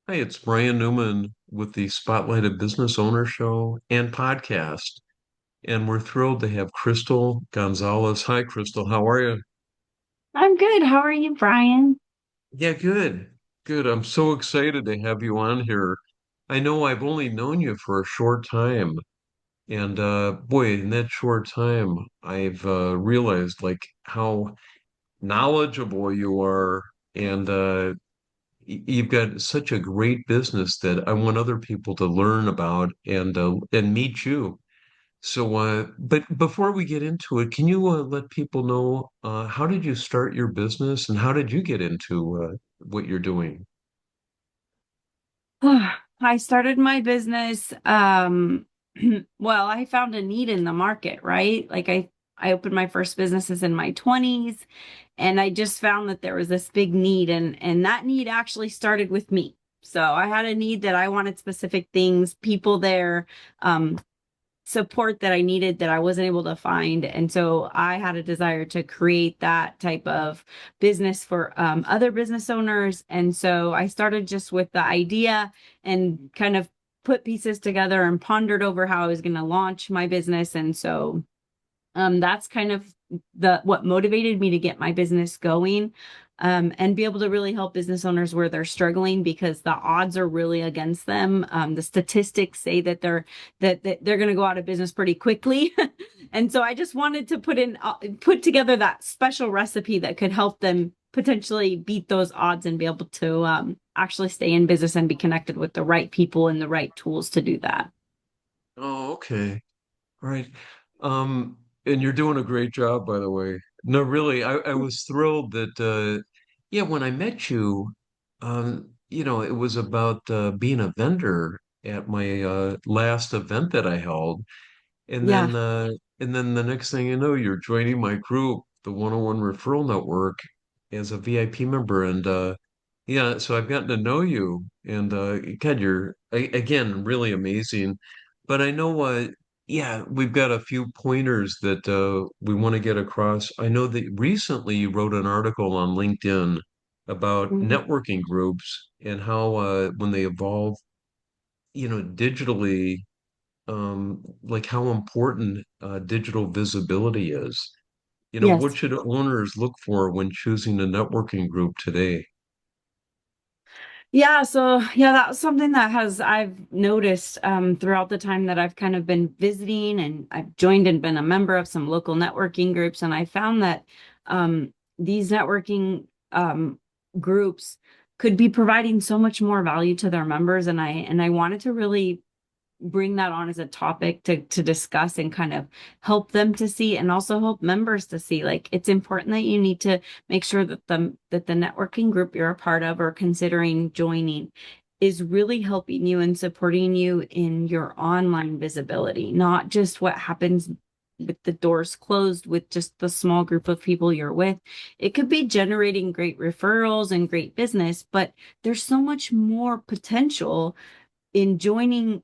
Hi, it's Bryan Newman with the Spotlighted Business Owner Show and podcast. And we're thrilled to have Crystal Gonzalez. Hi, Crystal. How are you? I'm good. How are you, Brian? Yeah, good. Good. I'm so excited to have you on here. I know I've only known you for a short time. And boy, in that short time, I've realized like how knowledgeable you are. And you've got such a great business that I want other people to learn about and meet you. So, but before we get into it, can you let people know how did you start your business and how did you get into what you're doing? I started my business. Well, I found a need in the market, right? I opened my first businesses in my 20s, and I just found that there was this big need, and that need actually started with me. So I had a need that I wanted specific things, people there. Support that I needed that I wasn't able to find. And so I had a desire to create that type of business for other business owners. And so I started just with the idea and kind of put pieces together and pondered over how I was going to launch my business. And so that's kind of the what motivated me to get my business going, and be able to really help business owners where they're struggling because the odds are really against them. The statistics say that that they're going to go out of business pretty quickly, and so I just wanted to put together that special recipe that could help them potentially beat those odds and be able to actually stay in business and be connected with the right people and the right tools to do that. Oh, okay. All right. And you're doing a great job, by the way. No, really, I was thrilled that, yeah, when I met you, it was about being a vendor at my last event that I held. And Yeah. then the next thing you know, you're joining my group, the 101 Referral Network, as a VIP member. And yeah, so I've gotten to know you. And God, again really amazing. But I know yeah, we've got a few pointers that we want to get across. I know that recently you wrote an article on LinkedIn about Mhm. networking groups and how when they evolve, digitally, like how important digital visibility is. What Yes. should owners look for when choosing a networking group today? Yeah, so yeah, that's something that has I've noticed throughout the time that I've kind of been visiting, and I've joined and been a member of some local networking groups, and I found that these networking groups could be providing so much more value to their members, and I wanted to really bring that on as a topic to discuss and kind of help them to see and also help members to see, like, it's important that you need to make sure that the networking group you're a part of or considering joining is really helping you and supporting you in your online visibility, not just what happens with the doors closed with just the small group of people you're with. It could be generating great referrals and great business, but there's so much more potential in joining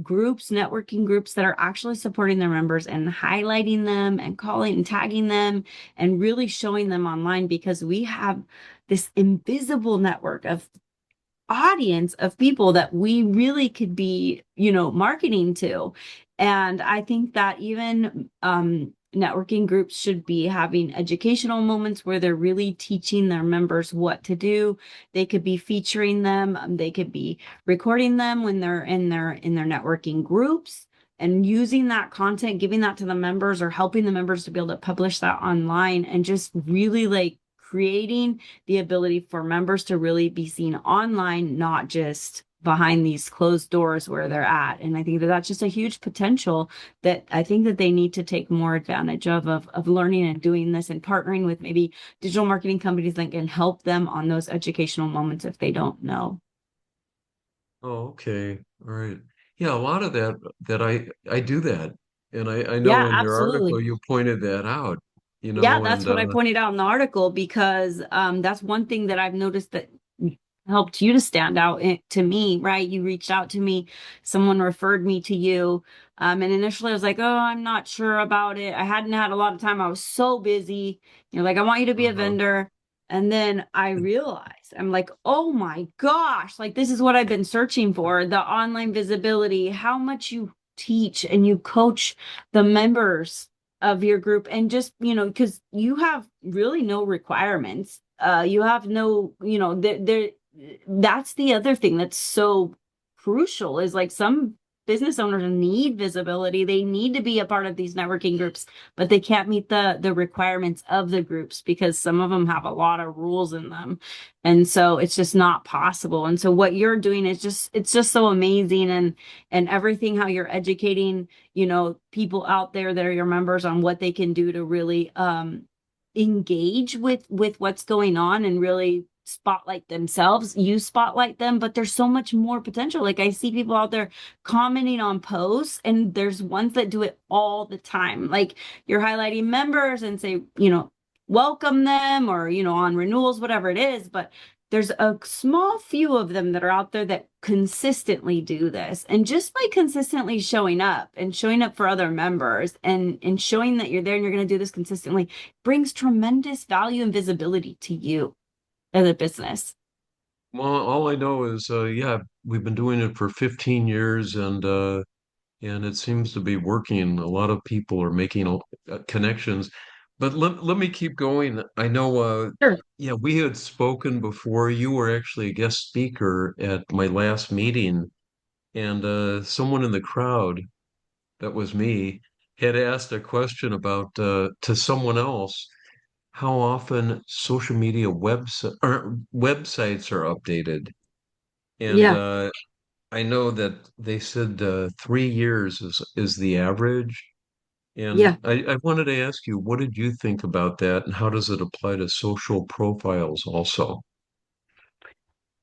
groups, networking groups that are actually supporting their members and highlighting them and calling and tagging them and really showing them online, because we have this invisible network of audience of people that we really could be, marketing to. And I think that even networking groups should be having educational moments where they're really teaching their members what to do. They could be featuring them, they could be recording them when they're in their networking groups and using that content, giving that to the members or helping the members to be able to publish that online, and just really like creating the ability for members to really be seen online, not just behind these closed doors where they're at. And I think that that's just a huge potential that I think that they need to take more advantage of learning and doing this and partnering with maybe digital marketing companies that can help them on those educational moments if they don't know. Oh, okay. All right. Yeah, a lot of that I do that. And I know Yeah, in your article absolutely. you pointed that out, Yeah, and that's what I pointed out in the article, because that's one thing that I've noticed that helped you to stand out to me, right? You reached out to me, someone referred me to you. And initially I was like, oh, I'm not sure about it. I hadn't had a lot of time. I was so busy. You're like, I want you to be a uh vendor. And then I realized, I'm like, oh my gosh, like this is what I've been searching for, the online visibility, how much you teach and you coach the members of your group. And just, because you have really no requirements. You have no, that's the other thing that's so crucial is like some business owners need visibility. They need to be a part of these networking groups, but they can't meet the requirements of the groups because some of them have a lot of rules in them. And so it's just not possible. And so what you're doing is just it's just so amazing, and everything how you're educating, people out there that are your members on what they can do to really engage with what's going on and really spotlight themselves. You spotlight them, but there's so much more potential. Like I see people out there commenting on posts, and there's ones that do it all the time. Like you're highlighting members and say, welcome them, or on renewals, whatever it is. But there's a small few of them that are out there that consistently do this. And just by consistently showing up for other members, and showing that you're there and you're going to do this consistently brings tremendous value and visibility to you as a business. Well, all I know is, yeah, we've been doing it for 15 years, and it seems to be working. A lot of people are making connections. But let me keep going. I know, Sure. yeah, we had spoken before. You were actually a guest speaker at my last meeting, and someone in the crowd, that was me, had asked a question about to someone else how often social media websites are updated. And Yeah. I know that they said 3 years is the average. And Yeah. I wanted to ask you, what did you think about that, and how does it apply to social profiles also?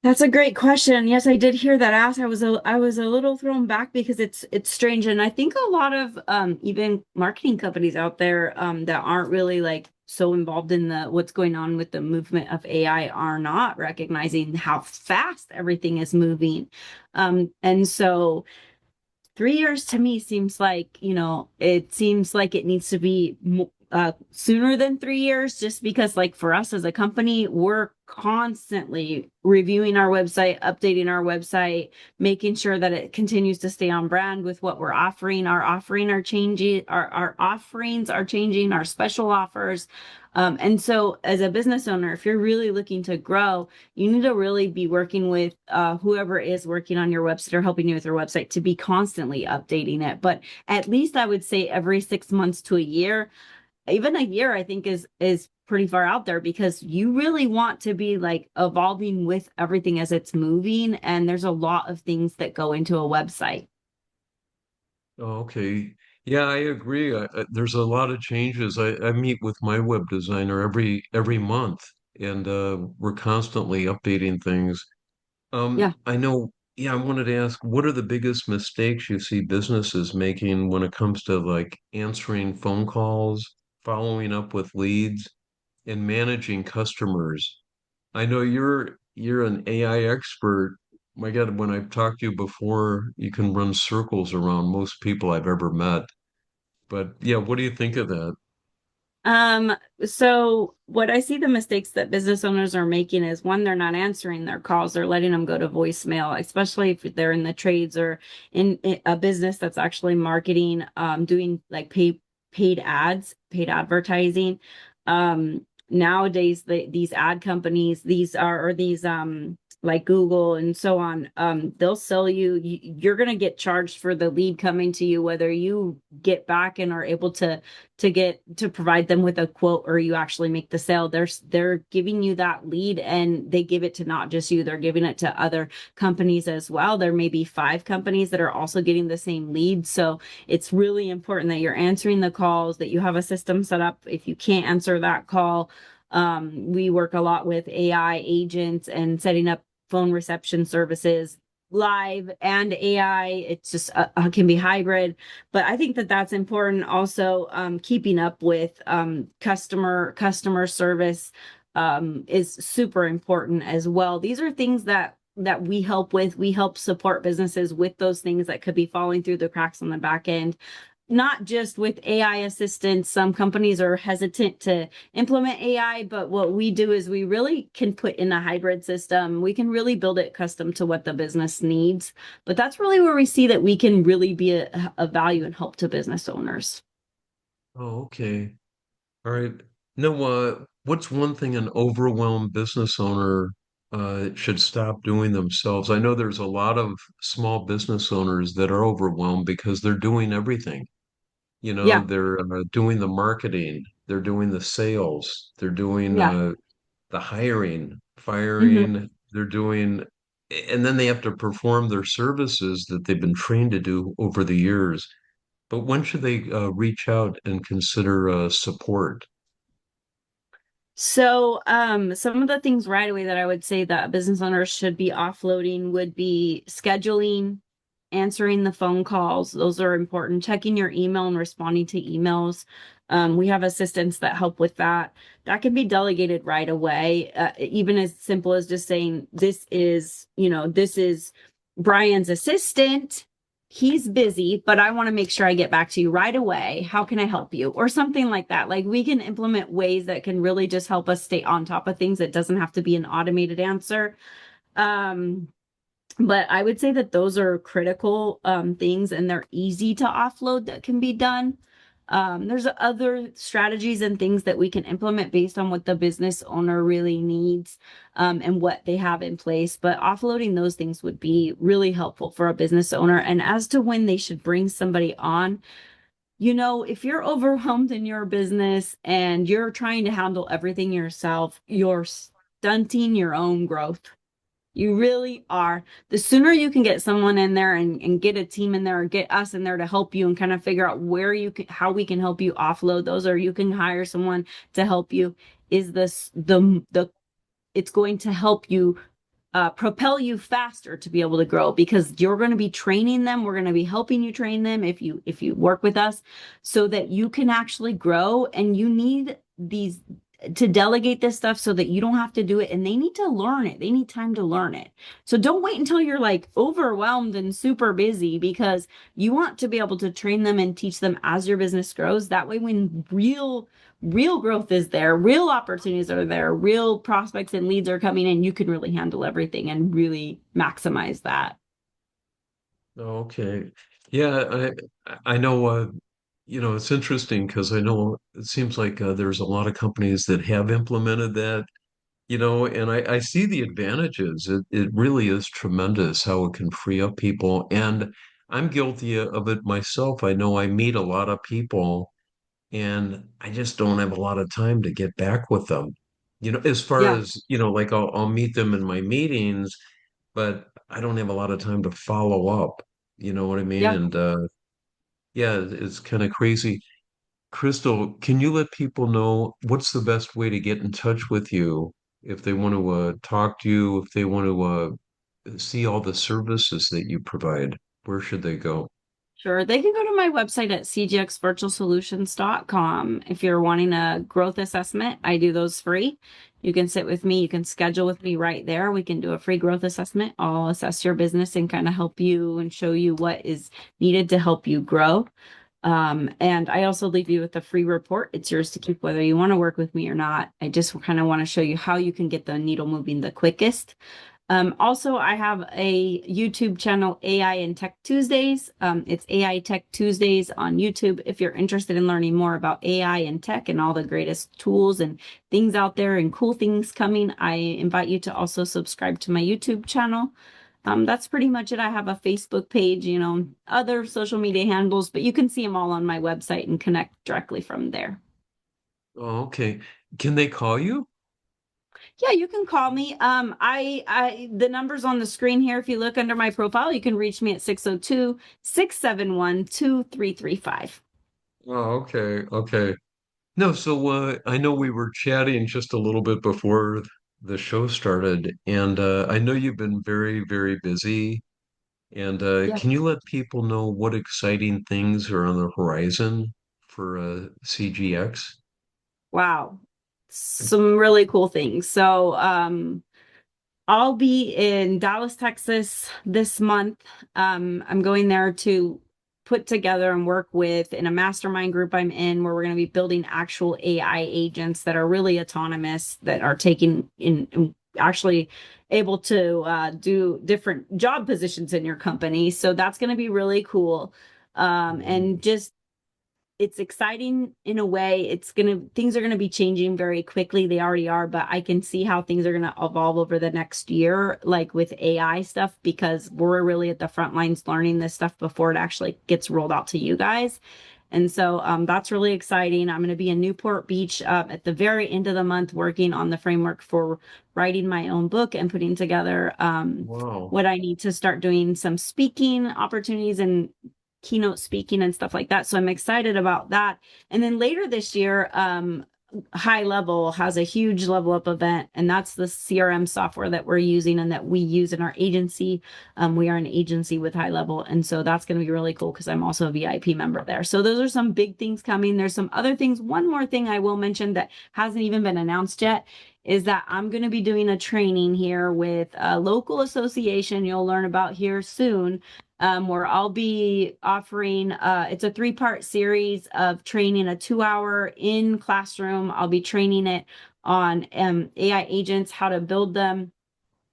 That's a great question. Yes, I did hear that asked. I was a little thrown back because it's strange, and I think a lot of even marketing companies out there that aren't really like so involved in the what's going on with the movement of AI are not recognizing how fast everything is moving. And so 3 years to me seems like, it seems like it needs to be sooner than 3 years, just because, like, for us as a company, we're constantly reviewing our website, updating our website, making sure that it continues to stay on brand with what we're offering. Our offerings are changing, our special offers. And so, as a business owner, if you're really looking to grow, you need to really be working with whoever is working on your website or helping you with your website to be constantly updating it. But at least I would say every 6 months to a year. Even a year, I think is pretty far out there, because you really want to be like evolving with everything as it's moving. And there's a lot of things that go into a website. Oh, okay. Yeah, I agree. There's a lot of changes. I meet with my web designer every month, and we're constantly updating things. Yeah. I know, yeah, I wanted to ask, what are the biggest mistakes you see businesses making when it comes to like answering phone calls, following up with leads, and managing customers? I know you're an AI expert. My God, when I've talked to you before, you can run circles around most people I've ever met. But yeah, what do you think of that? Um, so what I see the mistakes that business owners are making is, one, they're not answering their calls. They're letting them go to voicemail, especially if they're in the trades or in a business that's actually marketing, doing like paid ads, paid advertising. Nowadays, these ad companies, these like Google and so on, they'll sell you're going to get charged for the lead coming to you, whether you get back and are able to provide them with a quote or you actually make the sale. They're giving you that lead, and they give it to not just you, they're giving it to other companies as well. There may be 5 companies that are also getting the same lead. So it's really important that you're answering the calls, that you have a system set up. If you can't answer that call, we work a lot with AI agents and setting up phone reception services, live and AI. It's just can be hybrid, but I think that that's important. Also, keeping up with customer service is super important as well. These are things that we help with. We help support businesses with those things that could be falling through the cracks on the back end. not just with AI assistance. Some companies are hesitant to implement AI, but what we do is we really can put in a hybrid system. We can really build it custom to what the business needs. But that's really where we see that we can really be a value and help to business owners. Oh, okay. All right. No, what's one thing an overwhelmed business owner should stop doing themselves? I know there's a lot of small business owners that are overwhelmed because they're doing everything. Yeah, They're doing the marketing, they're doing the sales, they're doing yeah. the hiring, Hmm. firing, they're doing, and then they have to perform their services that they've been trained to do over the years. But when should they reach out and consider support? So, some of the things right away that I would say that business owners should be offloading would be scheduling, answering the phone calls. Those are important. Checking your email and responding to emails. We have assistants that help with that. That can be delegated right away, even as simple as just saying, this is Brian's assistant. He's busy, but I want to make sure I get back to you right away. How can I help you? Or something like that. Like we can implement ways that can really just help us stay on top of things. It doesn't have to be an automated answer. Um, but I would say that those are critical things and they're easy to offload that can be done. There's other strategies and things that we can implement based on what the business owner really needs and what they have in place. But offloading those things would be really helpful for a business owner. And as to when they should bring somebody on, if you're overwhelmed in your business and you're trying to handle everything yourself, you're stunting your own growth. You really are. The sooner you can get someone in there and get a team in there or get us in there to help you and kind of figure out how we can help you offload those, or you can hire someone to help you, is this the it's going to help you propel you faster to be able to grow because you're going to be training them. We're going to be helping you train them if you work with us so that you can actually grow. And you need these to delegate this stuff so that you don't have to do it, and they need to learn it. They need time to learn it. So don't wait until you're like overwhelmed and super busy, because you want to be able to train them and teach them as your business grows. That way, when real growth is there, real opportunities are there, real prospects and leads are coming in, you can really handle everything and really maximize that. Okay. Yeah, I know it's interesting because I know it seems like there's a lot of companies that have implemented that, and I see the advantages. It really is tremendous how it can free up people. And I'm guilty of it myself. I know I meet a lot of people and I just don't have a lot of time to get back with them. As far Yeah, as, like I'll meet them in my meetings, but I don't have a lot of time to follow up. You know what I mean? yeah. And yeah, it's kind of crazy. Crystal, can you let people know what's the best way to get in touch with you if they want to talk to you, if they want to see all the services that you provide? Where should they go? Sure. They can go to my website at cgxvirtualsolutions.com. If you're wanting a growth assessment, I do those free. You can sit with me, you can schedule with me right there. We can do a free growth assessment. I'll assess your business and kind of help you and show you what is needed to help you grow. And I also leave you with a free report. It's yours to keep whether you want to work with me or not. I just kind of want to show you how you can get the needle moving the quickest. Also, I have a YouTube channel, AI and Tech Tuesdays. It's AI Tech Tuesdays on YouTube. If you're interested in learning more about AI and tech and all the greatest tools and things out there and cool things coming, I invite you to also subscribe to my YouTube channel. That's pretty much it. I have a Facebook page, other social media handles, but you can see them all on my website and connect directly from there. Oh, okay. Can they call you? Yeah, you can call me. The number's on the screen here. If you look under my profile, you can reach me at 602-671-2335. Oh, okay. Okay. No, so I know we were chatting just a little bit before the show started, and I know you've been very, very busy. And Yeah. can you let people know what exciting things are on the horizon for CGX? Wow. Some really cool things. So, I'll be in Dallas, Texas this month. I'm going there to put together and work with in a mastermind group I'm in, where we're going to be building actual AI agents that are really autonomous, that are taking in actually able to do different job positions in your company. So that's going to be really cool. And just it's exciting in a way. Things are gonna be changing very quickly. They already are, but I can see how things are gonna evolve over the next year, like with AI stuff, because we're really at the front lines learning this stuff before it actually gets rolled out to you guys. And so that's really exciting. I'm going to be in Newport Beach at the very end of the month working on the framework for writing my own book and putting together Wow. what I need to start doing some speaking opportunities and keynote speaking and stuff like that. So I'm excited about that. And then later this year, High Level has a huge level up event, and that's the CRM software that we're using and that we use in our agency. We are an agency with High Level, and so that's going to be really cool because I'm also a VIP member there. So those are some big things coming. There's some other things. One more thing I will mention that hasn't even been announced yet is that I'm going to be doing a training here with a local association you'll learn about here soon, where I'll be offering it's a three-part series of training, a 2 hour in classroom. I'll be training it on AI agents, how to build them,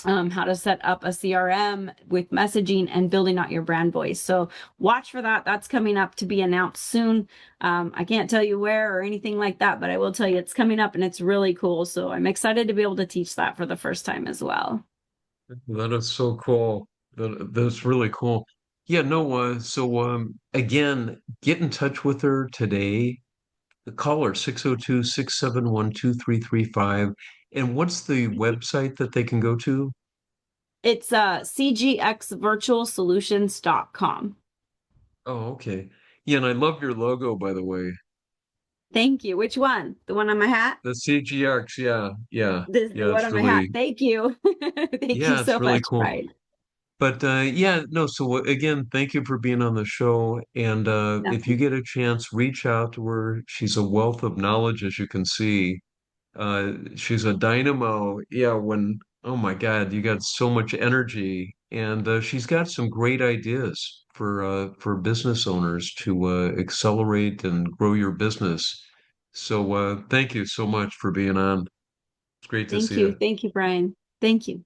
how to set up a CRM with messaging and building out your brand voice. So watch for that. That's coming up to be announced soon. I can't tell you where or anything like that, but I will tell you it's coming up and it's really cool. So I'm excited to be able to teach that for the first time as well. That is so cool. That's really cool. Yeah, no, so again, get in touch with her today. Call her 602-671-2335. And what's the website that they can go to? It's cgxvirtualsolutions.com. Oh, okay. Yeah, and I love your logo, by the way. Thank you. Which one? The one on my hat? The CGX, yeah, yeah, The yeah, one it's on my hat. really, Thank you. Thank you yeah, it's so really much, cool. Bryan. But yeah, no, so again, thank you for being on the show. And if you Nothing. get a chance, reach out to her. She's a wealth of knowledge, as you can see. She's a dynamo. Yeah, oh my God, you got so much energy. And she's got some great ideas for business owners to accelerate and grow your business. So thank you so much for being on. It's great to Thank see you. you. Thank you, Bryan. Thank you.